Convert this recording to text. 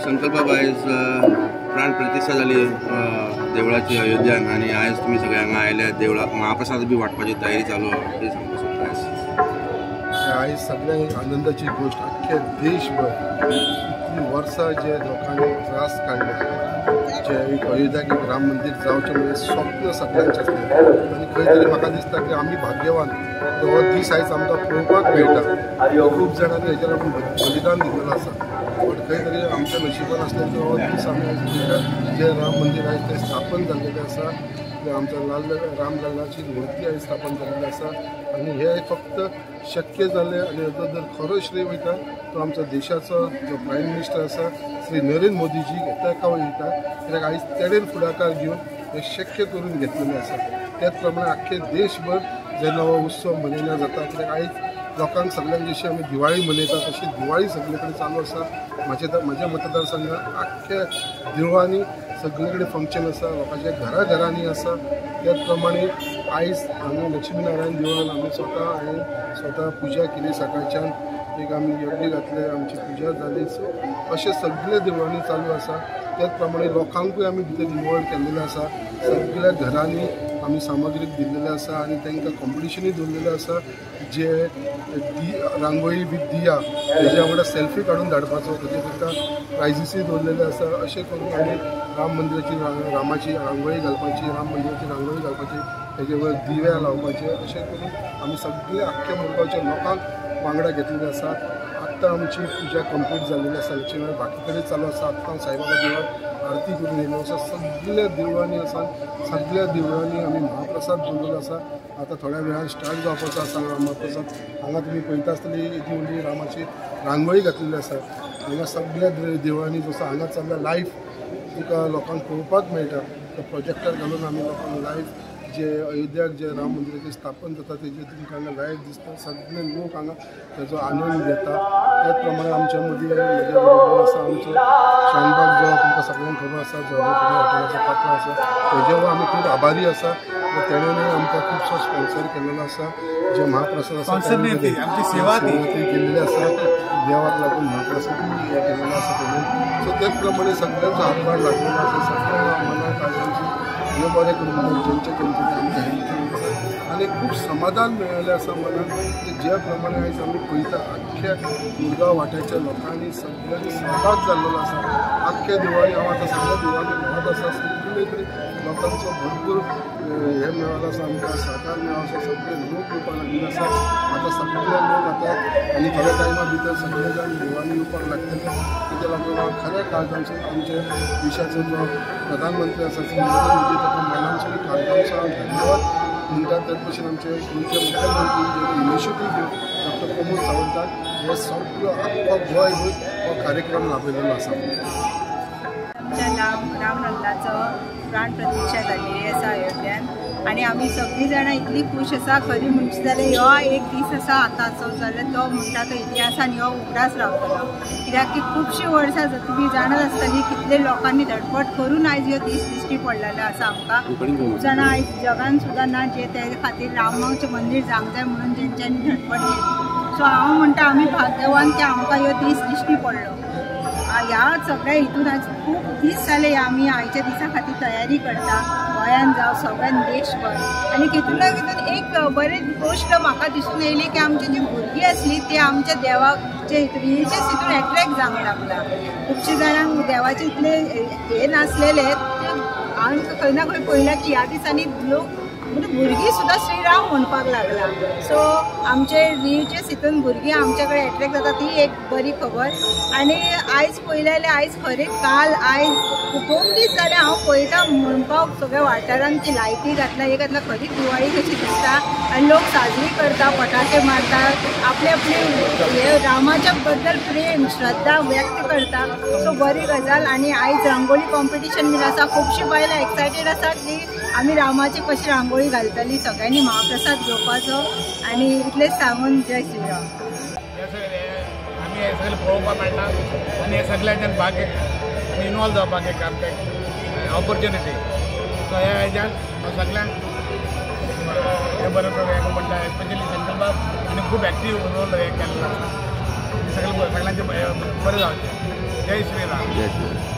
संकल्प आयज प्राण प्रतिष्ठा जाली देवळाची अयोध्यान आणि आयज तुम्ही सगळे हांगा आयल्या देवळा महाप्रसाद बी वाटपाची तयारी चालू आहे ते सांगू शकता। आयज सगळ्यांक आनंदाची गोष्ट अख्ख्या देशभर इतली वर्सां जे लोकांनी त्रास काडले जे एक अयोध्याक एक राम मंदिर जावचें म्हणजे स्वप्न सगळ्यांचें आसलें आनी खंय तरी म्हाका दिसता की आमी भाग्यवान हो दीस आयज आमकां पळोवपाक मेळटा। खूब जाणांनी हेजेर लागून बलिदान दिल्लें आसा बट खंय तरी आमच्या नशिबान आसलें हो दीस आमी आयज जे राम मंदिर आयज तें स्थापन जाल्लेलें आसा आमच्या रामलल्लाची मुर्ती आयज स्थापन जाल्ली आसा आनी हे फक्त शक्य जालें आनी हेजो जर खरो श्रेय वयता तो आमच्या देशाचो जो प्रायम मिनिस्टर आसा श्री नरेंद्र मोदीजी ताका वयता कित्याक आयज तेणेन फुडाकार घेवन हे शक्य करून घेतलेलें आसा। त्याच प्रमाणे आख्खे देशभर जेन्ना हो उत्सव मनयला जाता कित्याक आयज लोकांक सगळ्यांक जशी आमी दिवाळी मनयता तशी दिवाळी सगळे कडेन चालू आसा। म्हज्या मतदारसंघात आख्ख्या देवळांनी सगळे कडेन फंक्शन आसा लोकांच्या घरांनी आसा। त्याच प्रमाणे आयज आमी लक्ष्मी नारायण देवळान आमी स्वता पुजा केली सकाळच्यान एक आमी यज्ञ घातले आमची पुजा जाली सो अशें सगळे देवळांनी चालू आसा। त्याच प्रमाणे लोकांकूय आमी भितर इनवॉल्व केल्लेले आसा सगळ्या घरांनी आमी सामग्री दिल्लेले आसा आनी तांकां कॉम्पिटिशनूय दवरलेलें आसा जे रांगोळी विथ दिया तेज्या वांगडा सेल्फी काडून धाडपाचो तेजे खातीर प्रायजीसूय दवरलेले आसा। अशें करून आमी राम मंदिराची रामाची रांगोळी घालपाची राम मंदिराची रांगोळी घालपाची तेजे वयर दिव्या लावपाचे अशें करून आमी सगळे आख्ख्या मुल्काच्या लोकांक वांगडा घेतलेले आसा। आत्तां आमची पुजा कंप्लीट जाल्लेली आसा लक्ष्मी बाकी कडेन चालू आसा। आत्तां साईबाबा देवळान आरती करून येयलो आसा सगळ्या देवळांनी आसा सगळ्या देवळांनी आमी महाप्रसाद दवरलेलो आसा। आतां थोड्या वेळान स्टार्ट जावपाचो आसा महाप्रसाद। हांगा तुमी पळयता आसतली ती व्हडली रामाची रांगोळी घातलेली आसा। हांगा सगळ्या देवळांनी जसो हांगा चल्ला लायव्ह तुका लोकांक पळोवपाक मेळटा तो प्रोजेक्टर घालून आमी लोकांक लायव्ह जे अयोध्याक जे राम मंदिराचें स्थापन जाता तेजे तुमकां हांगा लायव्ह दिसता सगळे लोक हांगा तेजो आनंद घेता। त्याच प्रमाणे आमच्या मदीं म्हज्या बरोबर आसा आमचो शानबाग जो तुमकां सगळ्यांक खबर आसा जो हॉटेलाचो पात्र आसा तेजेवर आमी खूब आभारी आसा। तेणें आमकां खुबसो स्पॉन्सर केल्लो आसा जे महाप्रसाद आसा आमची सेवा ती केल्ली आसा देवाक लागून महाप्रसाद हे केल्लो आसा तेणें सो त्याच प्रमाणे सगळ्यांचो हातभार लागलेलो आसा सगळ्यांक मनाक आयज हे बरें करून जेंचे आमकां हेल्प आनी खूब समाधान मेळ्ळेलें आसा मनाक की ज्या प्रमाणे आयज आमी पळयता आख्ख्या मुरगांव वाट्याच्या लोकांनी सगळ्यांनी सहभाग जाल्लो आसा। आख्ख्या दिवाळी हांव आतां सगळ्या दिवाळी भोंवत आसा सगळे कडेन लोकांचो भरपूर हे मेळ्ळो आसा आमकां सहकार मेळ्ळो आसा सगळे लोक येवपाक लागलेले आसा। आतां सगळे लोक आतां आनी थोड्या टायमा भितर सगळे जाण देवळांनी येवपाक लागतले तेच्या लागून खऱ्या काळजांसून आमचे देशाचो जो प्रधानमंत्री आसा श्री नरेंद्र मोदी ताका मनानसून काळजांचो हांव धन्यवाद म्हणटा। त्याच भशेन आमचे गोंयचे मुख्यमंत्री जे इनिशिएटीव घेवन डॉक्टर प्रमोद सावंताक हे सगळो आख्खो गोंयभर हो कार्यक्रम लाभलेलो आसा। रामलल्लाचो प्राण प्रतिष्ठा जाल्ली आसा अयोध्यान आनी आमी सगळीं जाणां इतली खूश आसा खरी म्हणची जाल्यार हो एक दीस आसा आतांचो जाल्यार तो म्हणटा तो इतिहासान हो उगडास रावतलो कित्याक की खुबशीं वर्सां तुमी जाणत आसतलीं कितले लोकांनी धडपड करून आयज हो दीस दिश्टी पडलेलो आसा आमकां। खूब जाणां आयज जगान सुद्दां ना जे ते खातीर रामाचें मंदीर जावंक जाय म्हणून जेंच्यांनी धडपड केली सो हांव म्हणटा आमी भाग्यवान की आमकां हो दीस दिश्टी पडलो। ह्या सगळ्या हितून आज खूब दीस जाले आमी आयच्या दिसा खातीर तयारी करता गोंयान जावं सगळ्यान देशभर आनी कितून एक बरी गोश्ट म्हाका दिसून येयली की आमची जी भुरगीं आसली ती आमच्या देवाचे रिलिजियस हितून एट्रॅक्ट जावंक लागला। खुबशे जाणांक देवाचे इतले हे नासलेले हांवें खंय ना खंय पळयलां की ह्या दिसांनी लोक म्हणजे भुरगीं सुद्दां श्रीराम म्हणपाक लागला सो आमचे रिलिजियस हितून भुरगीं आमचे कडेन एट्रॅक्ट जाता ती एक बरी खबर। आनी आयज पळयलें जाल्यार आयज खरें काल आयज 2 दीस जाले हांव पळयता म्हणपाक सगळ्या वाठारांत ती लायटी घातल्या हे घातल्या खरीच दिवाळी कशी दिसता आनी लोक साजरी करता फटाके मारतात आपले आपले हे रामाच्या बद्दल प्रेम श्रद्धा व्यक्त करता सो बरी गजाल। आनी आयज रांगोळी कॉम्पिटिशन बीन आसा खुबशीं बायलां एक्सायटेड आसा की आमी रामाची कशी रांगोळी घालतली सगळ्यांनी महाप्रसाद घेवपाचो आनी इतलेंच सांगून जय श्रीराम। आमी हे सगळें पळोवपाक मेळटा आनी हे सगळ्यांच्यान भाग आनी इनवॉल्व जावपाक एक आमकां ऑपॉर्च्युनिटी सो ह्या हेज्यान हांव सगळ्यांक हे बरोबर हें म्हणटा एस्पेशली संकल्पाक आनी खूब एक्टीव रोल हे केल्लो आसा सगळ्यांचे बरें जावचें जय श्रीराम.